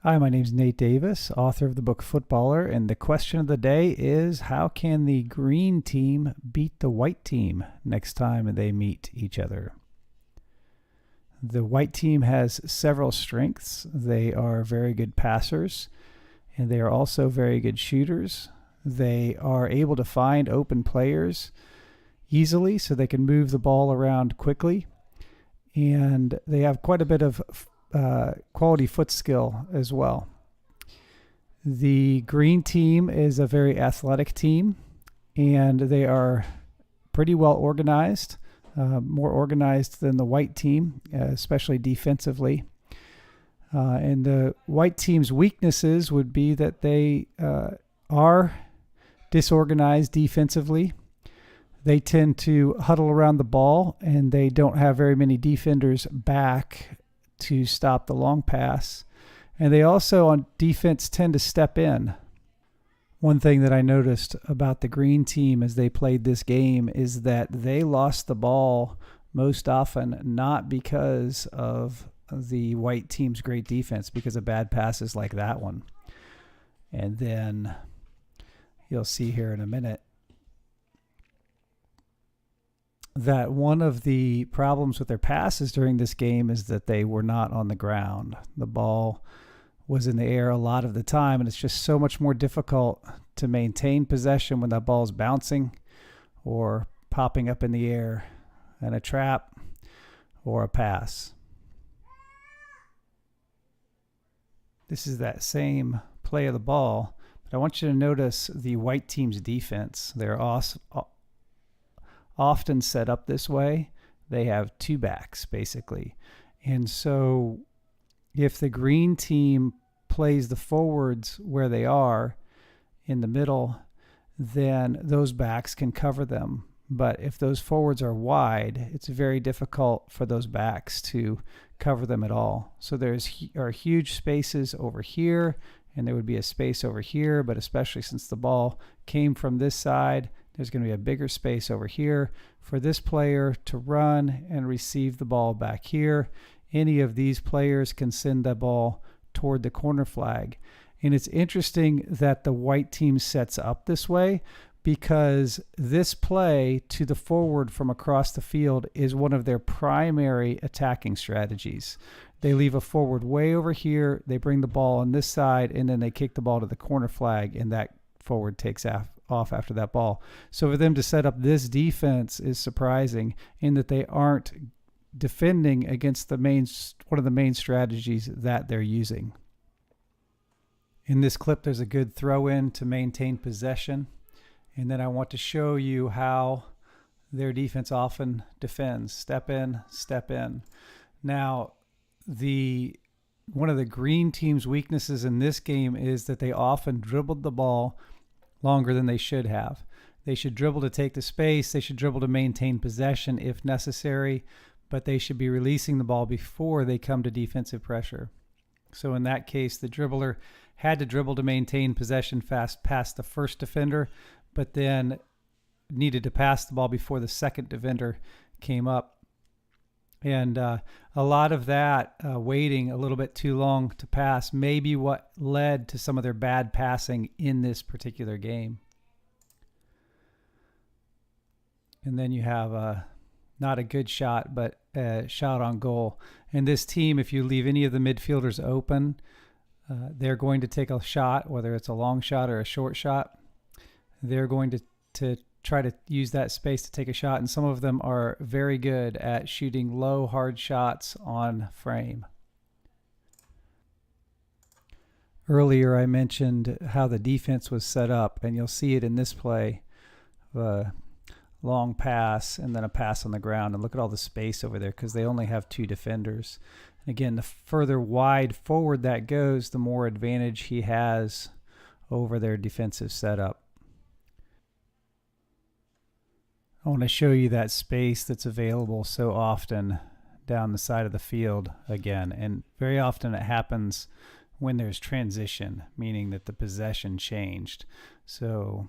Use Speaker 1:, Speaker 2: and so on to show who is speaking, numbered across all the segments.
Speaker 1: Hi, my name's Nate Davis, author of the book Footballer, and the question of the day is how can the green team beat the white team next time they meet each other? The white team has several strengths. They are very good passers, and they are also very good shooters. They are able to find open players easily so they can move the ball around quickly, and they have quite a bit of quality foot skill as well. The green team is a very athletic team, and they are pretty well organized, more organized than the white team, especially defensively. And the white team's weaknesses would be that they are disorganized defensively. They tend to huddle around the ball, and they don't have very many defenders back to stop the long pass. And they also on defense tend to step in. One thing that I noticed about the green team as they played this game is that they lost the ball most often not because of the white team's great defense, because of bad passes like that one. And then you'll see here in a minute that one of the problems with their passes during this game is that they were not on the ground. The ball was in the air a lot of the time, and it's just so much more difficult to maintain possession when that ball is bouncing or popping up in the air in a trap or a pass. This is that same play of the ball, but I want you to notice the white team's defense. They're often set up this way. They have two backs basically, and so if the green team plays the forwards where they are in the middle, then those backs can cover them. But if those forwards are wide, it's very difficult for those backs to cover them at all. So are huge spaces over here, and there would be a space over here, but especially since the ball came from this side, there's going to be a bigger space over here for this player to run and receive the ball back here. Any of these players can send the ball toward the corner flag. And it's interesting that the white team sets up this way, because this play to the forward from across the field is one of their primary attacking strategies. They leave a forward way over here, they bring the ball on this side, and then they kick the ball to the corner flag, and that forward takes off after that ball. So for them to set up this defense is surprising in that they aren't defending against one of the main strategies that they're using. In this clip, there's a good throw in to maintain possession. And then I want to show you how their defense often defends. Step in, step in. Now, one of the green team's weaknesses in this game is that they often dribbled the ball longer than they should have. They should dribble to take the space. They should dribble to maintain possession if necessary, but they should be releasing the ball before they come to defensive pressure. So in that case, the dribbler had to dribble to maintain possession fast past the first defender, but then needed to pass the ball before the second defender came up. And a lot of that waiting a little bit too long to pass may be what led to some of their bad passing in this particular game. And then you have not a good shot, but a shot on goal. And this team, if you leave any of the midfielders open, they're going to take a shot, whether it's a long shot or a short shot. They're going to try to use that space to take a shot, and some of them are very good at shooting low, hard shots on frame. Earlier I mentioned how the defense was set up, and you'll see it in this play. Long pass and then a pass on the ground, and look at all the space over there because they only have two defenders. Again, the further wide forward that goes, the more advantage he has over their defensive setup. I want to show you that space that's available so often down the side of the field again, and very often it happens when there's transition, meaning that the possession changed. So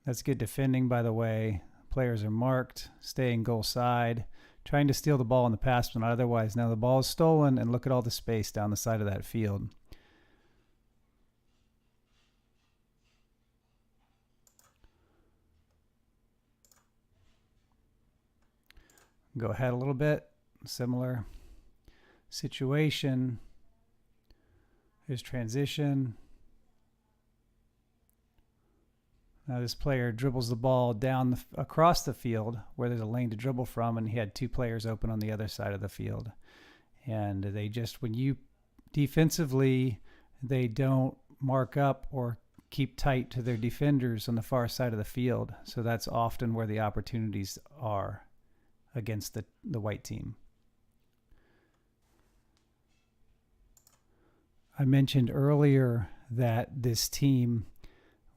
Speaker 1: that's good defending, by the way. Players are marked, stay in goal side, trying to steal the ball in the pass when otherwise. Now the ball is stolen, and look at all the space down the side of that field. Go ahead a little bit. Similar situation. Here's transition. Now this player dribbles the ball down across the field where there's a lane to dribble from, and he had two players open on the other side of the field. And they just, when you defensively, they don't mark up or keep tight to their defenders on the far side of the field. So that's often where the opportunities are against the white team. I mentioned earlier that this team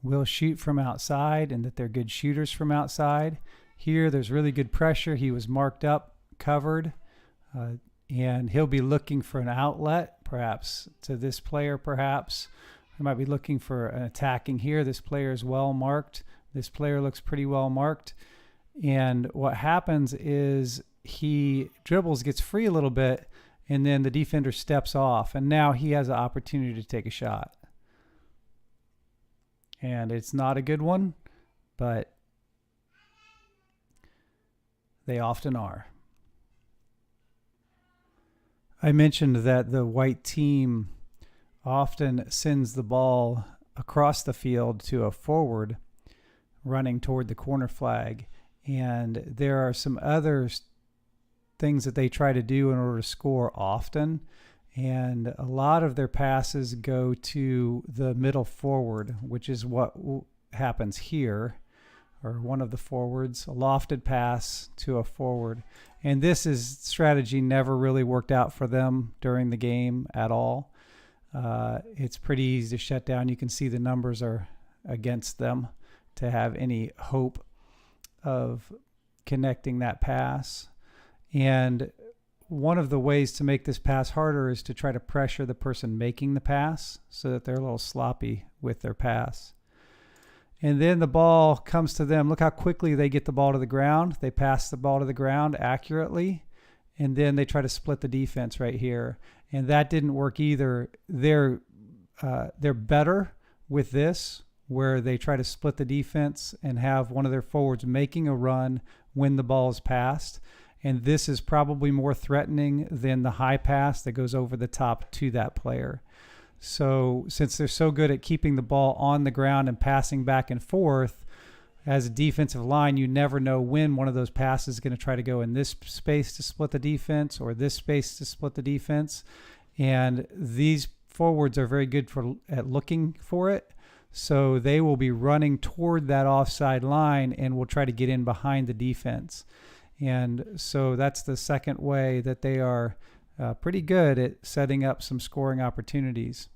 Speaker 1: will shoot from outside and that they're good shooters from outside. Here, there's really good pressure. He was marked up, covered, and he'll be looking for an outlet, perhaps to this player, perhaps. He might be looking for an attacking here. This player is well marked. This player looks pretty well marked. And what happens is he dribbles, gets free a little bit, and then the defender steps off, and now he has an opportunity to take a shot. And it's not a good one, but they often are. I mentioned that the white team often sends the ball across the field to a forward running toward the corner flag. And there are some other things that they try to do in order to score often. And a lot of their passes go to the middle forward, which is what happens here, or one of the forwards, a lofted pass to a forward. And this strategy never really worked out for them during the game at all. It's pretty easy to shut down. You can see the numbers are against them to have any hope of connecting that pass. And one of the ways to make this pass harder is to try to pressure the person making the pass so that they're a little sloppy with their pass. And then the ball comes to them. Look how quickly they get the ball to the ground. They pass the ball to the ground accurately, and then they try to split the defense right here. And that didn't work either. They're better with this, where they try to split the defense and have one of their forwards making a run when the ball is passed. And this is probably more threatening than the high pass that goes over the top to that player. So since they're so good at keeping the ball on the ground and passing back and forth, as a defensive line, you never know when one of those passes is going to try to go in this space to split the defense or this space to split the defense. And these forwards are very good at looking for it. So they will be running toward that offside line and will try to get in behind the defense. And so that's the second way that they are pretty good at setting up some scoring opportunities.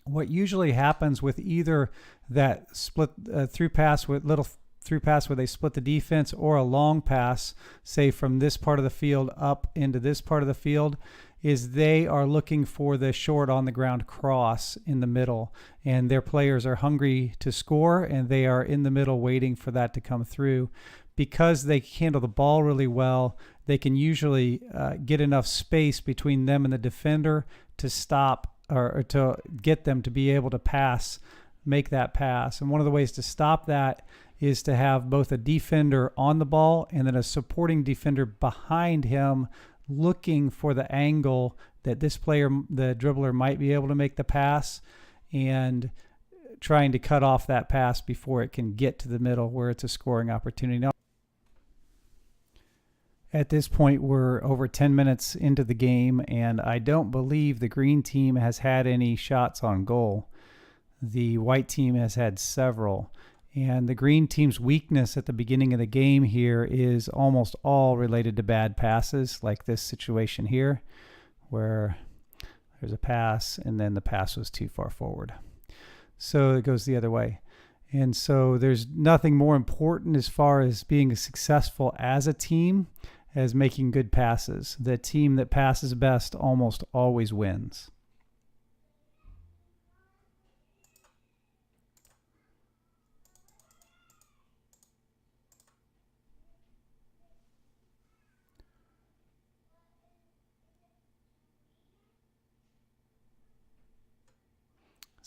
Speaker 1: What usually happens with either that split through pass with little through pass where they split the defense, or a long pass, say from this part of the field up into this part of the field, is they are looking for the short on the ground cross in the middle, and their players are hungry to score, and they are in the middle waiting for that to come through. Because they handle the ball really well, they can usually get enough space between them and the defender to stop or to get them to be able to make that pass. And one of the ways to stop that is to have both a defender on the ball and then a supporting defender behind him looking for the angle that this player, the dribbler, might be able to make the pass, and trying to cut off that pass before it can get to the middle where it's a scoring opportunity. Now, at this point, we're over 10 minutes into the game, and I don't believe the green team has had any shots on goal. The white team has had several. And the green team's weakness at the beginning of the game here is almost all related to bad passes, like this situation here, where there's a pass and then the pass was too far forward. So it goes the other way. And so there's nothing more important as far as being successful as a team as making good passes. The team that passes best almost always wins.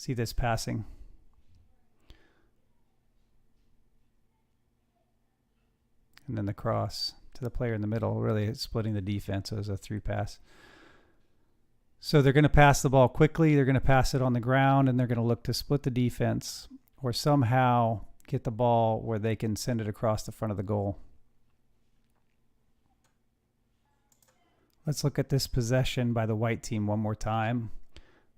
Speaker 1: See this passing. And then the cross to the player in the middle, really splitting the defense as a through pass. So they're going to pass the ball quickly. They're going to pass it on the ground, and they're going to look to split the defense or somehow get the ball where they can send it across the front of the goal. Let's look at this possession by the white team one more time.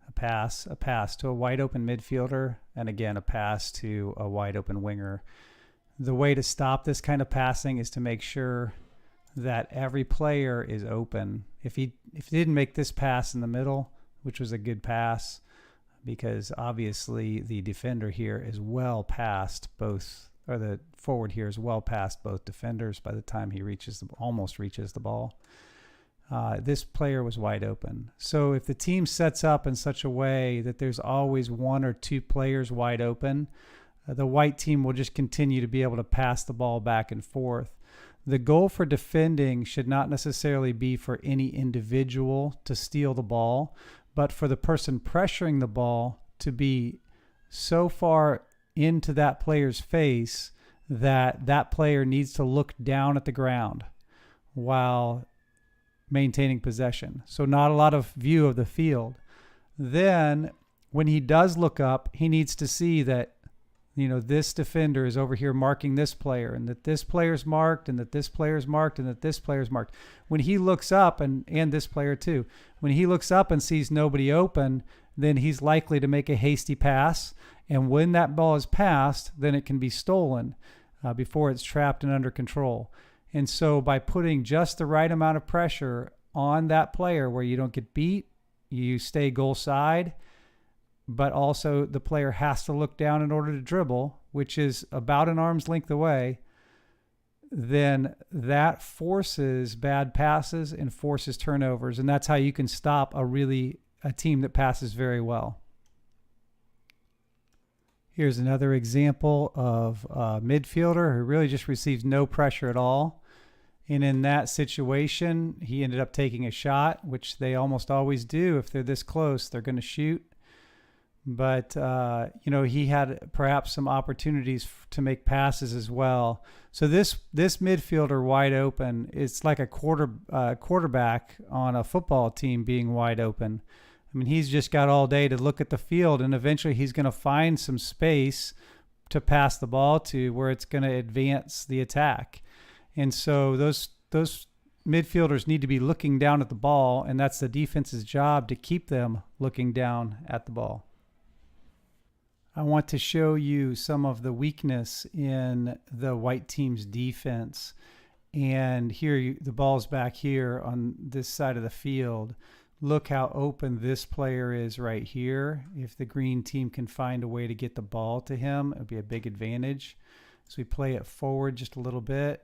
Speaker 1: A pass to a wide open midfielder, and again, a pass to a wide open winger. The way to stop this kind of passing is to make sure that every player is open. If he didn't make this pass in the middle, which was a good pass, because obviously the defender here is well past both, or the forward here is well past both defenders by the time he almost reaches the ball. This player was wide open. So if the team sets up in such a way that there's always one or two players wide open, the white team will just continue to be able to pass the ball back and forth. The goal for defending should not necessarily be for any individual to steal the ball, but for the person pressuring the ball to be so far into that player's face that that player needs to look down at the ground while maintaining possession. So not a lot of view of the field. Then when he does look up, he needs to see that, this defender is over here marking this player, and that this player's marked, and that this player's marked, and that this player's marked. When he looks up, and this player too, when he looks up and sees nobody open, then he's likely to make a hasty pass. And when that ball is passed, then it can be stolen before it's trapped and under control. And so by putting just the right amount of pressure on that player where you don't get beat, you stay goal side, but also the player has to look down in order to dribble, which is about an arm's length away, then that forces bad passes and forces turnovers. And that's how you can stop a team that passes very well. Here's another example of a midfielder who really just receives no pressure at all. And in that situation, he ended up taking a shot, which they almost always do. If they're this close, they're going to shoot. But, he had perhaps some opportunities to make passes as well. So this midfielder wide open, it's like a quarterback on a football team being wide open. I mean, he's just got all day to look at the field, and eventually he's going to find some space to pass the ball to where it's going to advance the attack. And so those midfielders need to be looking down at the ball, and that's the defense's job to keep them looking down at the ball. I want to show you some of the weakness in the white team's defense. And here, the ball's back here on this side of the field. Look how open this player is right here. If the green team can find a way to get the ball to him, it would be a big advantage. So we play it forward just a little bit,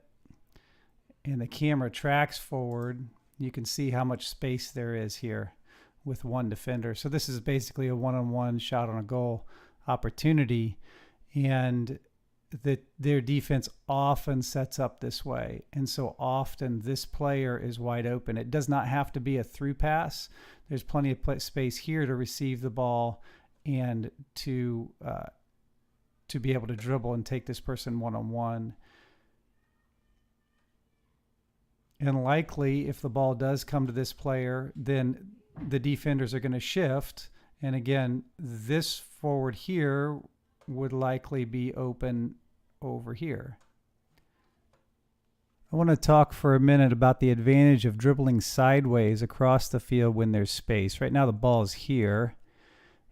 Speaker 1: and the camera tracks forward. You can see how much space there is here with one defender. So this is basically a one-on-one shot on a goal opportunity, and their defense often sets up this way, and so often this player is wide open. It does not have to be a through pass. There's plenty of space here to receive the ball and to be able to dribble and take this person one-on-one. And likely, if the ball does come to this player, then the defenders are going to shift. And again, this forward here would likely be open over here. I want to talk for a minute about the advantage of dribbling sideways across the field when there's space. Right now the ball is here,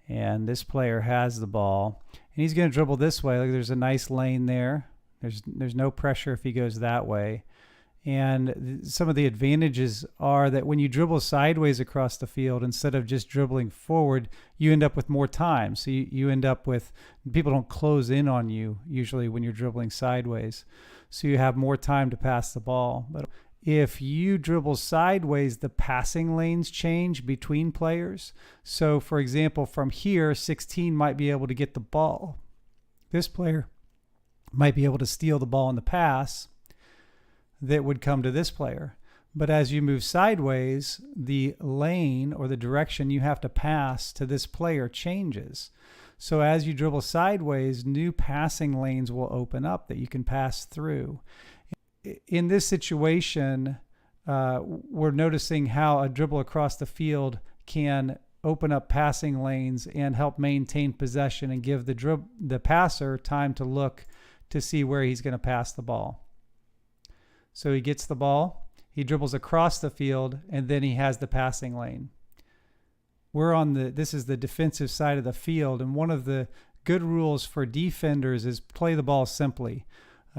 Speaker 1: and this player has the ball. And he's going to dribble this way. Like, there's a nice lane there. There's no pressure if he goes that way. And some of the advantages are that when you dribble sideways across the field, instead of just dribbling forward, you end up with more time. So you end up with, people don't close in on you usually when you're dribbling sideways. So you have more time to pass the ball. But if you dribble sideways, the passing lanes change between players. So for example, from here, 16 might be able to get the ball. This player might be able to steal the ball in the pass that would come to this player. But as you move sideways, the lane or the direction you have to pass to this player changes. So as you dribble sideways, new passing lanes will open up that you can pass through. In this situation, we're noticing how a dribble across the field can open up passing lanes and help maintain possession and give the passer time to look to see where he's going to pass the ball. So he gets the ball, he dribbles across the field, and then he has the passing lane. This is the defensive side of the field, and one of the good rules for defenders is play the ball simply.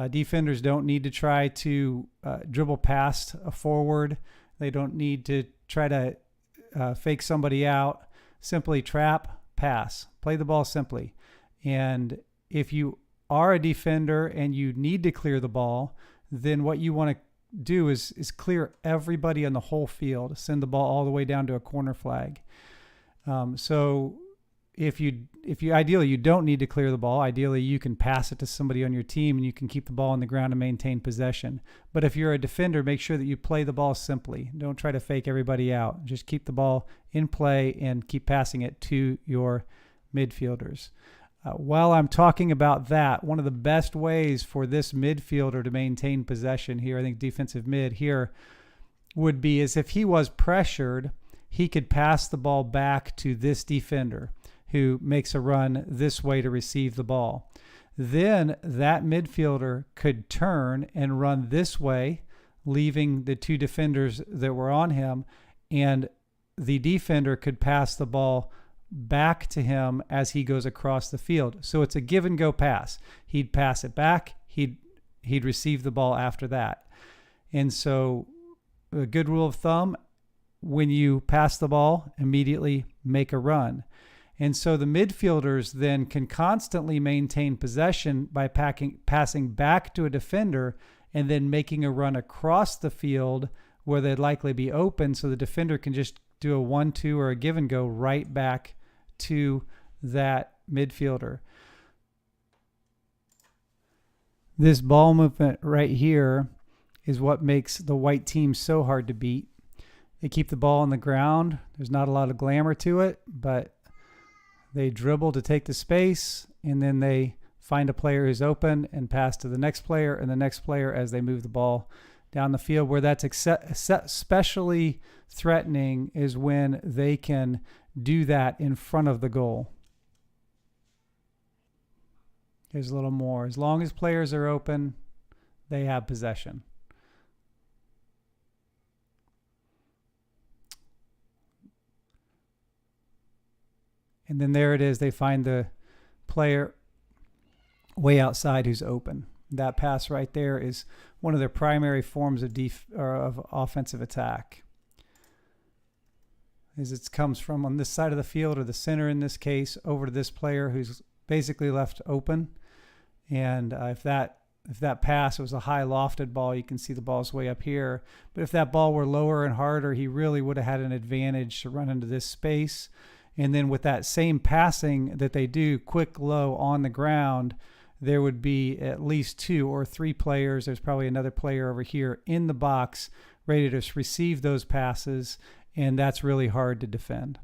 Speaker 1: Defenders don't need to try to dribble past a forward. They don't need to try to fake somebody out. Simply trap, pass. Play the ball simply. And if you are a defender and you need to clear the ball, then what you want to do is clear everybody on the whole field. Send the ball all the way down to a corner flag. So if you ideally you don't need to clear the ball. Ideally you can pass it to somebody on your team and you can keep the ball on the ground and maintain possession. But if you're a defender, make sure that you play the ball simply. Don't try to fake everybody out. Just keep the ball in play and keep passing it to your midfielders. While I'm talking about that, one of the best ways for this midfielder to maintain possession here, I think defensive mid here, would be is if he was pressured, he could pass the ball back to this defender who makes a run this way to receive the ball. Then that midfielder could turn and run this way, leaving the two defenders that were on him, and the defender could pass the ball back to him as he goes across the field. So it's a give and go pass. He'd pass it back, he'd receive the ball after that. And so a good rule of thumb, when you pass the ball, immediately make a run. And so the midfielders then can constantly maintain possession by passing back to a defender and then making a run across the field where they'd likely be open, so the defender can just do a 1-2 or a give and go right back to that midfielder. This ball movement right here is what makes the white team so hard to beat. They keep the ball on the ground. There's not a lot of glamour to it, but they dribble to take the space, and then they find a player who's open and pass to the next player and the next player as they move the ball down the field. Where that's especially threatening is when they can do that in front of the goal. Here's a little more. As long as players are open, they have possession. And then there it is. They find the player way outside who's open. That pass right there is one of their primary forms of offensive attack. As it comes from on this side of the field, or the center in this case, over to this player who's basically left open. And if that pass was a high lofted ball, you can see the ball's way up here. But if that ball were lower and harder, he really would have had an advantage to run into this space. And then with that same passing that they do, quick, low, on the ground, there would be at least 2 or 3 players. There's probably another player over here in the box ready to receive those passes, and that's really hard to defend.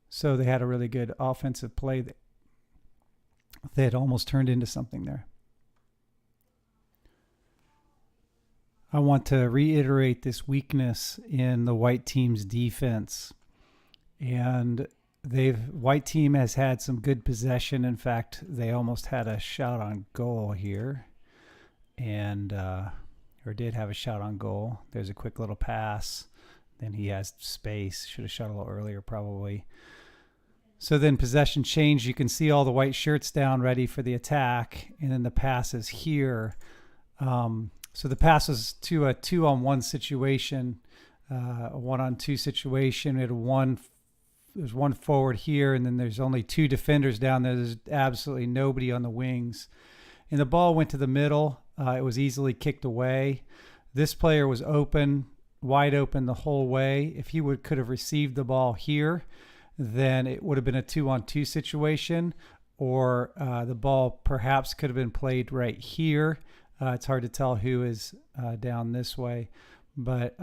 Speaker 1: So they had a really good offensive play that had almost turned into something there. I want to reiterate this weakness in the white team's defense. And white team has had some good possession. In fact, they almost had a shot on goal here, and or did have a shot on goal. There's a quick little pass. Then he has space. Should have shot a little earlier probably. So then possession changed. You can see all the white shirts down ready for the attack, and then the pass is here. So the pass was to a 2-on-1 situation, a 1-on-2 situation. There's one forward here, and then there's only 2 defenders down there. There's absolutely nobody on the wings. And the ball went to the middle. It was easily kicked away. This player was open, wide open the whole way. If he could have received the ball here, then it would have been a 2-on-2 situation, or the ball perhaps could have been played right here. It's hard to tell who is down this way. But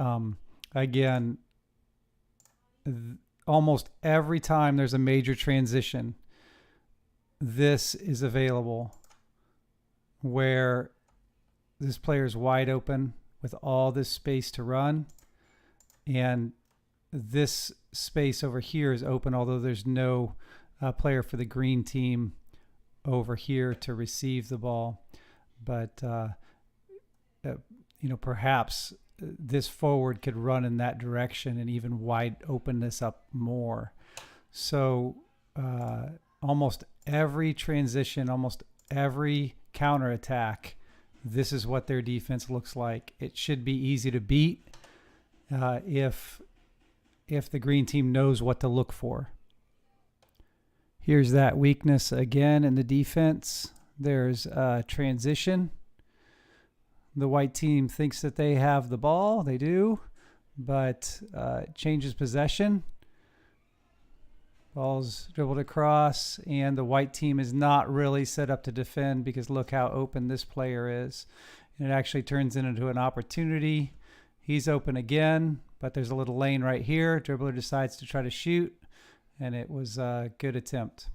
Speaker 1: again, almost every time there's a major transition, this is available where this player is wide open with all this space to run, and this space over here is open, although there's no player for the green team over here to receive the ball. But perhaps this forward could run in that direction and even wide open this up more. So almost every transition, almost every counterattack, this is what their defense looks like. It should be easy to beat if the green team knows what to look for. Here's that weakness again in the defense. There's transition. The white team thinks that they have the ball. They do, but changes possession. Ball's dribbled across, and the white team is not really set up to defend because look how open this player is. And it actually turns into an opportunity. He's open again, but there's a little lane right here. Dribbler decides to try to shoot, and it was a good attempt.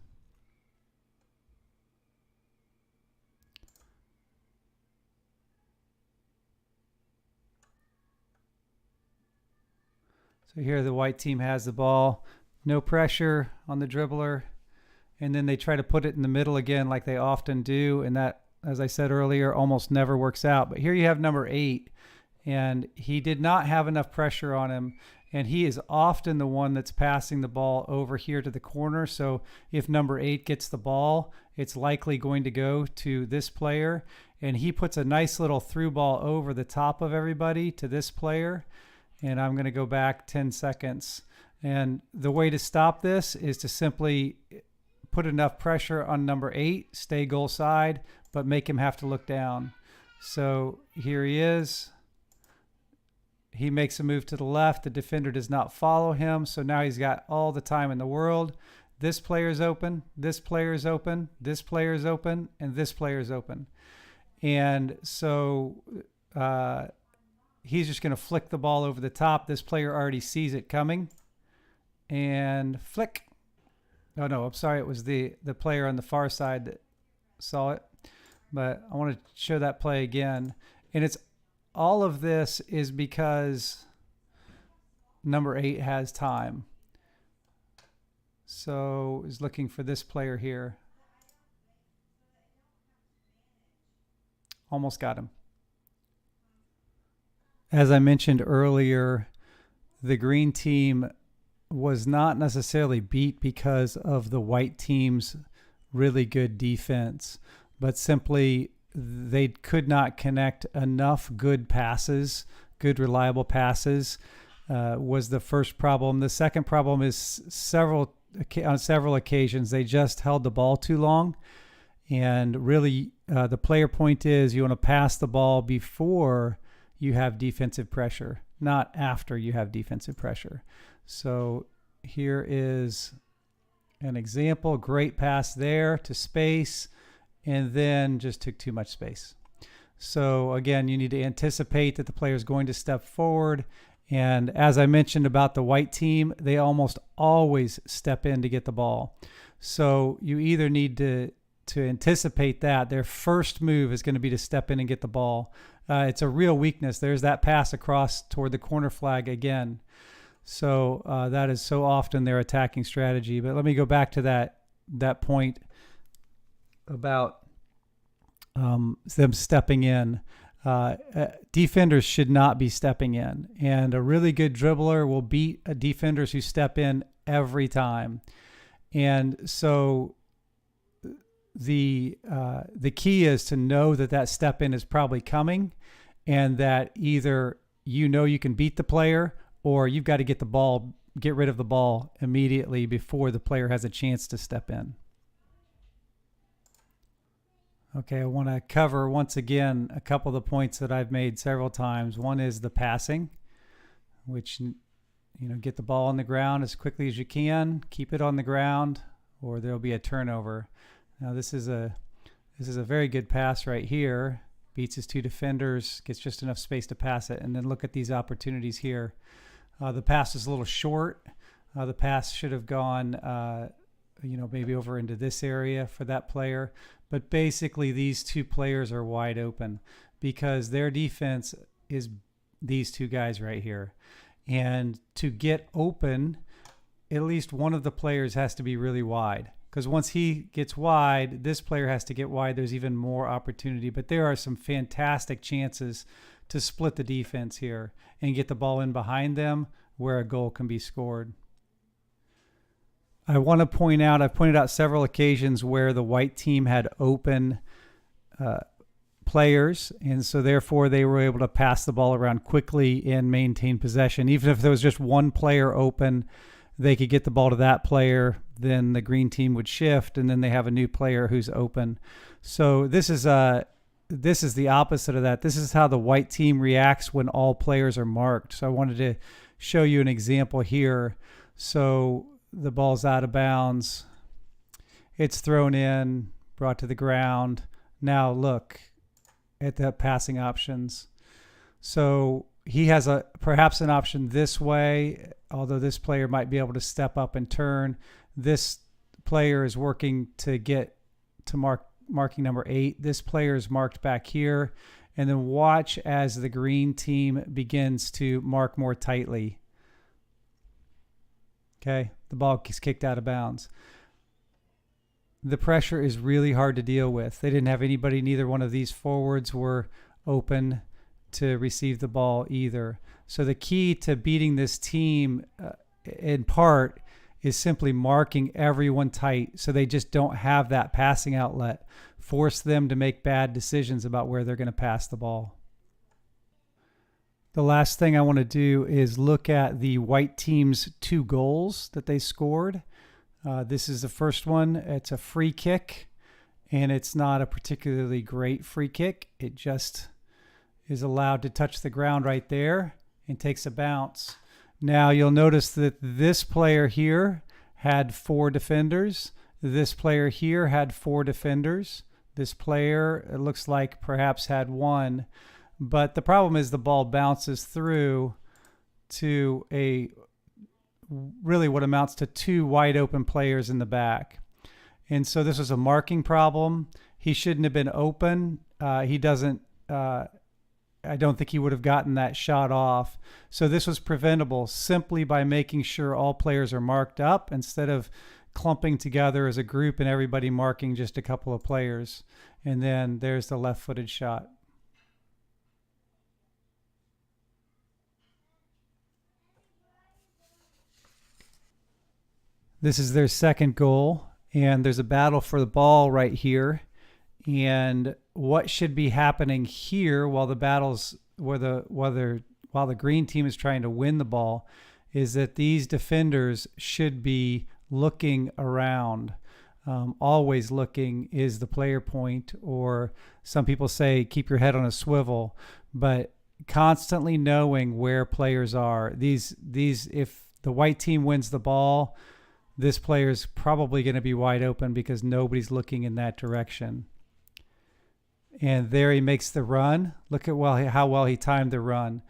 Speaker 1: So here the white team has the ball. No pressure on the dribbler, and then they try to put it in the middle again like they often do, and that, as I said earlier, almost never works out. But here you have number 8, and he did not have enough pressure on him, and he is often the one that's passing the ball over here to the corner. So if number 8 gets the ball, it's likely going to go to this player, and he puts a nice little through ball over the top of everybody to this player. And I'm going to go back 10 seconds. And the way to stop this is to simply put enough pressure on number 8, stay goal side, but make him have to look down. So here he is. He makes a move to the left. The defender does not follow him. So now he's got all the time in the world. This player is open. This player is open. This player is open. And this player is open. And so he's just going to flick the ball over the top. This player already sees it coming. And flick. Oh, no, I'm sorry. It was the player on the far side that saw it. But I want to show that play again. And it's all of this is because number 8 has time. So he's looking for this player here. Almost got him. As I mentioned earlier, the green team was not necessarily beat because of the white team's really good defense, but simply they could not connect enough good passes, good reliable passes, was the first problem. The second problem is on several occasions they just held the ball too long. And really the player point is you want to pass the ball before you have defensive pressure, not after you have defensive pressure. So here is an example. Great pass there to space, and then just took too much space. So again, you need to anticipate that the player is going to step forward. And as I mentioned about the white team, they almost always step in to get the ball. So you either need to anticipate that. Their first move is going to be to step in and get the ball. It's a real weakness. There's that pass across toward the corner flag again. So that is so often their attacking strategy. But let me go back to that point about them stepping in. Defenders should not be stepping in. And a really good dribbler will beat defenders who step in every time. And so the key is to know that step in is probably coming, and that either you can beat the player, or you've got to get rid of the ball immediately before the player has a chance to step in. Okay, I want to cover once again a couple of the points that I've made several times. One is the passing, which get the ball on the ground as quickly as you can, keep it on the ground, or there'll be a turnover. Now this is a very good pass right here. Beats his 2 defenders, gets just enough space to pass it, and then look at these opportunities here. The pass is a little short, The pass should have gone, maybe over into this area for that player. But basically, these two players are wide open because their defense is these two guys right here. And to get open, at least one of the players has to be really wide. Because once he gets wide, this player has to get wide. There's even more opportunity. But there are some fantastic chances to split the defense here and get the ball in behind them where a goal can be scored. I want to point out, I've pointed out several occasions where the white team had open players, and so therefore they were able to pass the ball around quickly and maintain possession. Even if there was just one player open, they could get the ball to that player, then the green team would shift, and then they have a new player who's open. So this is the opposite of that. This is how the white team reacts when all players are marked. So I wanted to show you an example here. So the ball's out of bounds. It's thrown in, brought to the ground. Now look at the passing options. So he has perhaps an option this way, although this player might be able to step up and turn. This player is working to get to marking number 8. This player is marked back here. And then watch as the green team begins to mark more tightly. Okay, the ball is kicked out of bounds. The pressure is really hard to deal with. They didn't have anybody, neither one of these forwards were open to receive the ball either. So the key to beating this team in part is simply marking everyone tight so they just don't have that passing outlet. Force them to make bad decisions about where they're going to pass the ball. The last thing I want to do is look at the white team's 2 goals that they scored. This is the first one. It's a free kick, and it's not a particularly great free kick. It just is allowed to touch the ground right there and takes a bounce. Now you'll notice that this player here had 4 defenders. This player here had 4 defenders. This player, it looks like, perhaps had 1. But the problem is the ball bounces through to really what amounts to 2 wide open players in the back. And so this was a marking problem. He shouldn't have been open. He doesn't, I don't think he would have gotten that shot off. So this was preventable simply by making sure all players are marked up instead of clumping together as a group and everybody marking just a couple of players. And then there's the left-footed shot. This is their second goal, and there's a battle for the ball right here. And what should be happening here while the green team is trying to win the ball is that these defenders should be looking around. Always looking is the player point, or some people say keep your head on a swivel, but constantly knowing where players are. These if the white team wins the ball, this player is probably going to be wide open because nobody's looking in that direction. And there he makes the run. Look at how well he timed the run.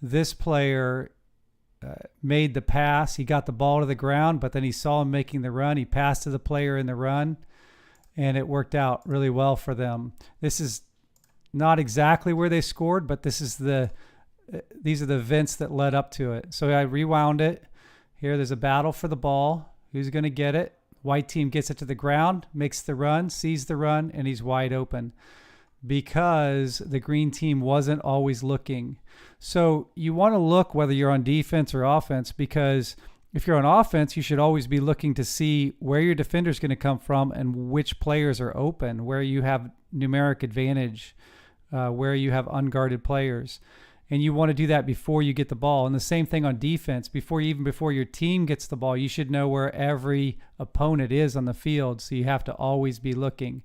Speaker 1: This player made the pass. He got the ball to the ground, but then he saw him making the run. He passed to the player in the run, and it worked out really well for them. This is not exactly where they scored, but these are the events that led up to it. So I rewound it. Here, there's a battle for the ball. Who's going to get it? White team gets it to the ground, makes the run, sees the run, and he's wide open because the green team wasn't always looking. So you want to look whether you're on defense or offense, because if you're on offense, you should always be looking to see where your defender is going to come from and which players are open, where you have numeric advantage, where you have unguarded players. And you want to do that before you get the ball. And the same thing on defense. Before your team gets the ball, you should know where every opponent is on the field. So you have to always be looking.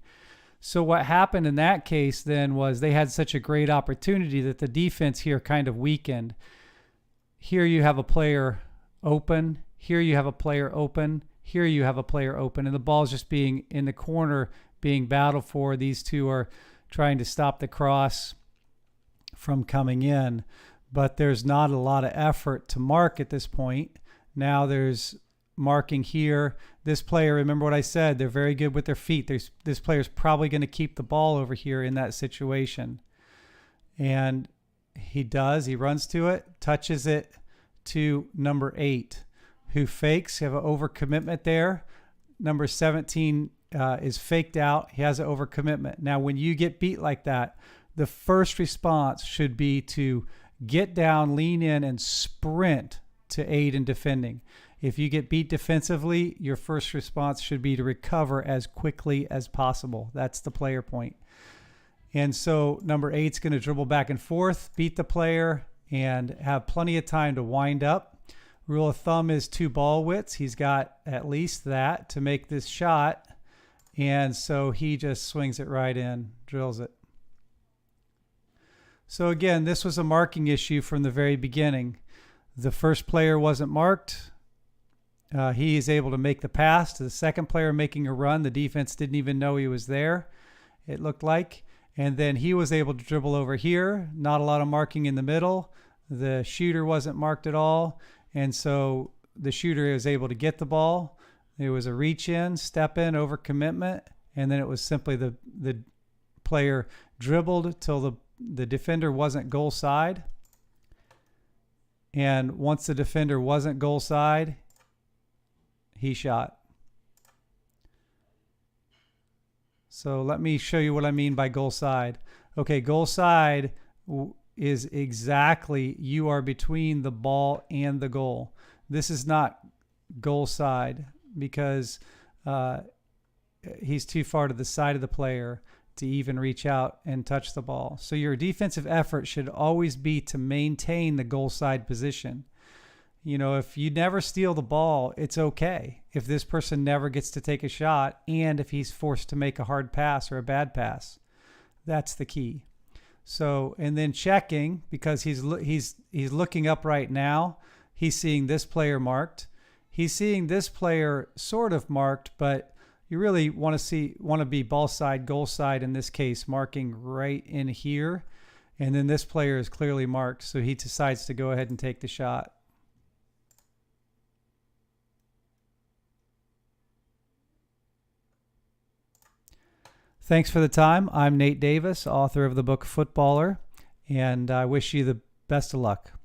Speaker 1: So what happened in that case then was they had such a great opportunity that the defense here kind of weakened. Here you have a player open. Here you have a player open. Here you have a player open. And the ball's just being in the corner, being battled for. These two are trying to stop the cross from coming in, but there's not a lot of effort to mark at this point. Now there's marking here. This player, remember what I said, they're very good with their feet. This player's probably going to keep the ball over here in that situation. And he does. He runs to it, touches it to number 8, who fakes. You have an overcommitment there. Number 17 is faked out. He has an overcommitment. Now, when you get beat like that, the first response should be to get down, lean in, and sprint to aid in defending. If you get beat defensively, your first response should be to recover as quickly as possible. That's the player point. And so number 8's going to dribble back and forth, beat the player, and have plenty of time to wind up. Rule of thumb is 2 ball widths. He's got at least that to make this shot. And so he just swings it right in, drills it. So again, this was a marking issue from the very beginning. The first player wasn't marked. He is able to make the pass to the second player making a run. The defense didn't even know he was there, it looked like. And then he was able to dribble over here. Not a lot of marking in the middle. The shooter wasn't marked at all. And so the shooter was able to get the ball. There was a reach in, step in, over commitment. And then it was simply the player dribbled till the defender wasn't goal side. And once the defender wasn't goal side, he shot. So let me show you what I mean by goal side. Okay, goal side is exactly you are between the ball and the goal. This is not goal side because he's too far to the side of the player to even reach out and touch the ball. So your defensive effort should always be to maintain the goal side position. You know, if you never steal the ball, it's okay. If this person never gets to take a shot and if he's forced to make a hard pass or a bad pass, that's the key. So, and then checking, because he's looking up right now, he's seeing this player marked. He's seeing this player sort of marked, but you really want to be ball side, goal side in this case, marking right in here. And then this player is clearly marked, so he decides to go ahead and take the shot. Thanks for the time. I'm Nate Davis, author of the book Footballer, and I wish you the best of luck.